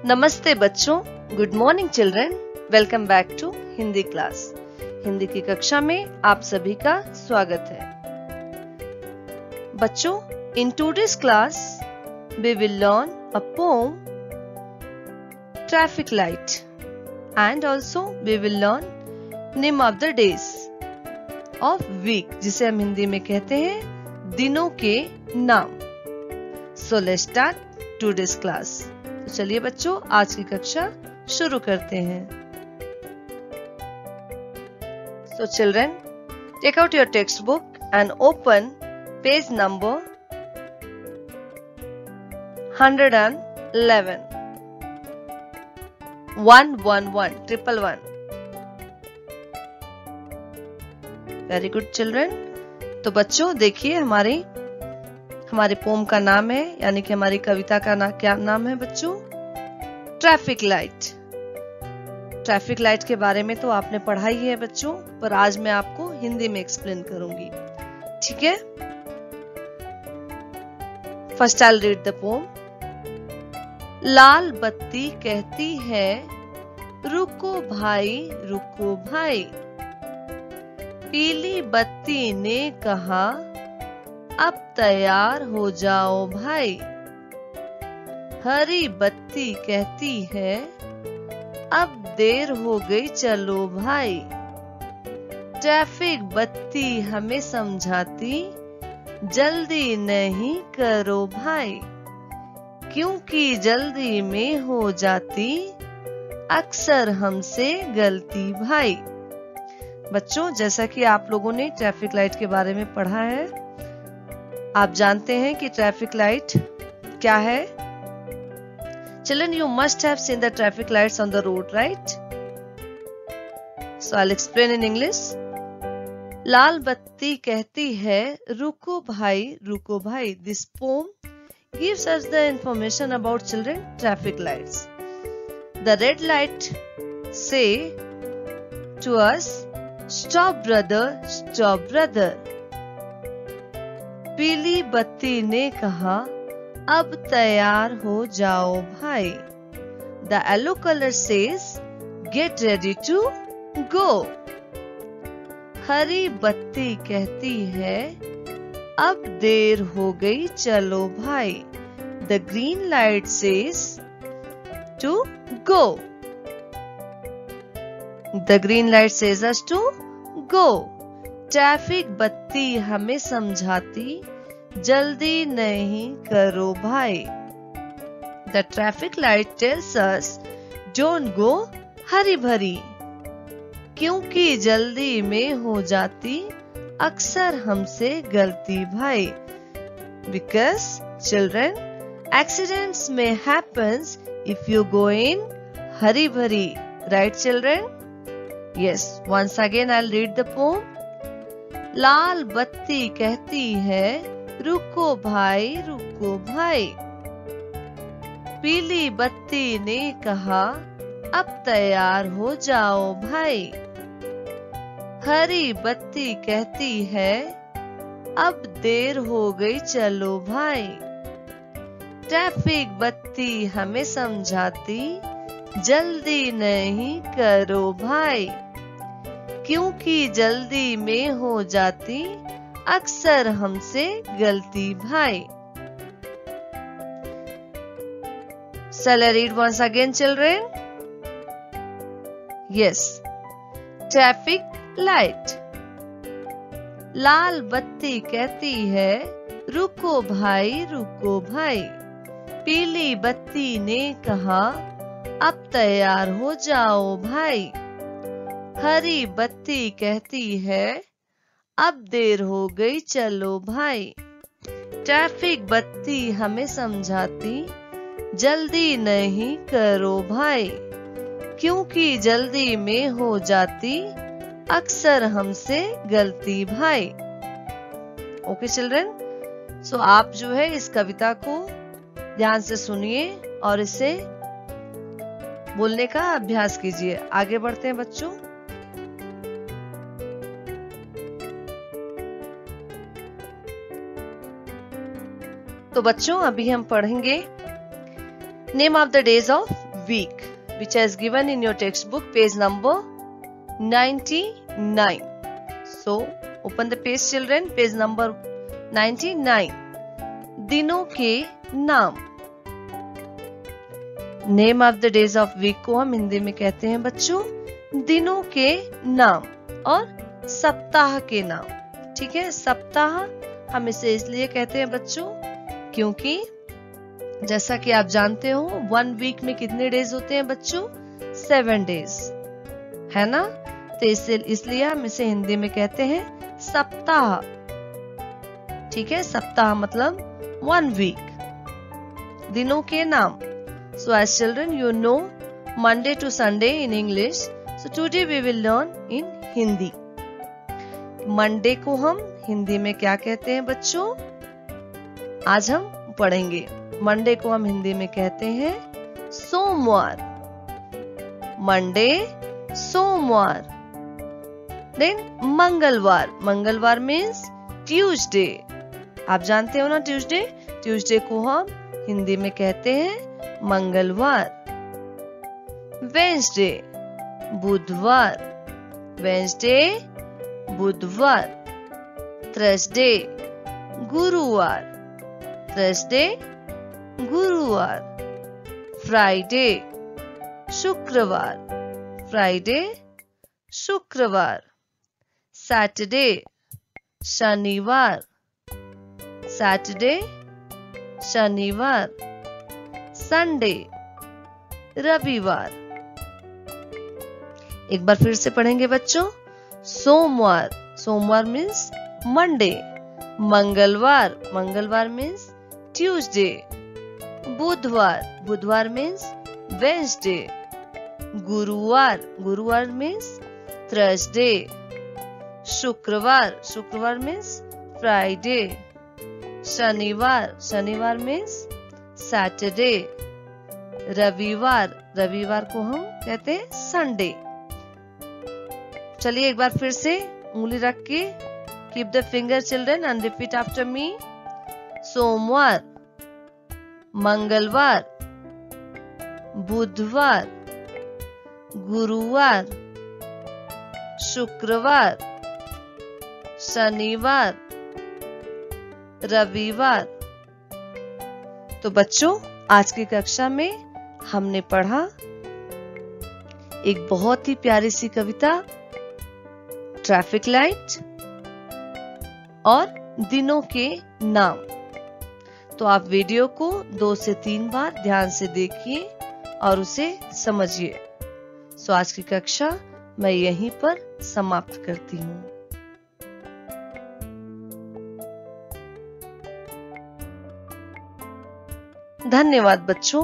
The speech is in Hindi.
नमस्ते बच्चों, good morning children. Welcome back to Hindi class. Hindi की कक्षा में आप सभी का स्वागत है। बच्चों, in today's class we will learn a poem traffic light and also we will learn name of the days of week, जिसे हम हिंदी में कहते हैं दिनों के नाम। So let's start today's class. तो चलिए बच्चों, आज की कक्षा शुरू करते हैं। So children, take out your textbook and open page number 111. 111. Very good children. तो बच्चों देखिए, हमारे पोम का नाम है, यानी कि हमारी कविता का क्या नाम है बच्चों? Traffic light. ट्रैफिक लाइट के बारे में तो आपने पढ़ा ही है बच्चों, पर आज मैं आपको हिंदी में एक्सप्लेन करूंगी, ठीक है? First I will read the poem. लाल बत्ती कहती है रुको भाई रुको भाई, पीली बत्ती ने कहा अब तैयार हो जाओ भाई, हरी बत्ती कहती है अब देर हो गई चलो भाई, ट्रैफिक बत्ती हमें समझाती जल्दी नहीं करो भाई, क्योंकि जल्दी में हो जाती अक्सर हमसे गलती भाई। बच्चों, जैसा कि आप लोगों ने ट्रैफिक लाइट के बारे में पढ़ा है, आप जानते हैं कि ट्रैफिक लाइट क्या है? Children, you must have seen the traffic lights on the road, right? So I'll explain in English. लाल बत्ती कहती है रुको भाई। This poem gives us the information about children traffic lights. The red light say to us, stop brother. पीली बत्ती ने कहा अब तैयार हो जाओ भाई। The yellow color says get ready to go. हरी बत्ती कहती है अब देर हो गई चलो भाई। The green light says to go. The green light says us to go. Traffic बत्ती हमें समझाती जल्दी नहीं करो भाई। The traffic light tells us don't go हरी भरी, क्योंकि जल्दी में हो जाती अक्सर हमसे गलती भाई। Because children, accidents may happen if you go in हरी भरी, right children? Yes, once again I'll read the poem. लाल बत्ती कहती है रुको भाई, पीली बत्ती ने कहा अब तैयार हो जाओ भाई, हरी बत्ती कहती है अब देर हो गई चलो भाई, ट्रैफिक बत्ती हमें समझाती जल्दी नहीं करो भाई, क्योंकि जल्दी में हो जाती अक्सर हमसे गलती भाई। Shall I read once again, children? Yes. Traffic light. लाल बत्ती कहती है रुको भाई, पीली बत्ती ने कहा अब तैयार हो जाओ भाई, हरी बत्ती कहती है अब देर हो गई चलो भाई, ट्रैफिक बत्ती हमें समझाती जल्दी नहीं करो भाई, क्योंकि जल्दी में हो जाती अक्सर हमसे गलती भाई। ओके चिल्ड्रन, सो आप जो है इस कविता को ध्यान से सुनिए और इसे बोलने का अभ्यास कीजिए। आगे बढ़ते हैं बच्चों। तो बच्चों, अभी हम पढ़ेंगे name of the days of week, which has given in your textbook, page number 99. So, open the page children, page number 99. दिनों के नाम. Name of the days of week को हम हिंदी में कहते हैं बच्चों दिनों के नाम और सप्ताह के नाम. ठीक है, सप्ताह हम इसे इसलिए कहते हैं बच्चों क्योंकि जैसा कि आप जानते हो 1 वीक में कितने डेज होते हैं बच्चों? 7 डेज, है ना? तो इसलिए हम इसे हिंदी में कहते हैं सप्ताह. ठीक है, सप्ताह मतलब 1 वीक. दिनों के नाम. So as children you know Monday to Sunday in English. So today we will learn in Hindi. Monday को हम हिंदी में क्या कहते हैं बच्चों? आज हम पढ़ेंगे. मंडे को हम हिंदी में कहते हैं सोमवार. मंडे सोमवार. देन मंगलवार. मंगलवार मीन्स ट्यूसडे. आप जानते हो ना ट्यूसडे. ट्यूसडे को हम हिंदी में कहते हैं मंगलवार. वेंसडे बुधवार. वेंसडे बुधवार. थर्सडे गुरुवार. थर्सडे गुरुवार. फ्राइडे शुक्रवार. फ्राइडे शुक्रवार. सैटरडे शनिवार. सैटरडे शनिवार. संडे रविवार. एक बार फिर से पढ़ेंगे बच्चों. सोमवार. सोमवार मीन्स मंडे. मंगलवार. मंगलवार मीन्स ट्यूसडे. बुधवार. बुधवार मीन्स वेंसडे. गुरुवार. गुरुवार मीन्स थर्सडे. शुक्रवार. शुक्रवार मीन्स फ्राइडे. शनिवार. शनिवार मीन्स सैटरडे. रविवार. रविवार को हम कहते हैं संडे. चलिए एक बार फिर से उंगली रख के keep the finger children and repeat after me. सोमवार. मंगलवार. बुधवार. गुरुवार. शुक्रवार. शनिवार. रविवार. तो बच्चों आज की कक्षा में हमने पढ़ा एक बहुत ही प्यारी सी कविता ट्रैफिक लाइट और दिनों के नाम. तो आप वीडियो को 2 से 3 बार ध्यान से देखिए और उसे समझिए. सो आज की कक्षा मैं यहीं पर समाप्त करती हूँ. धन्यवाद बच्चों.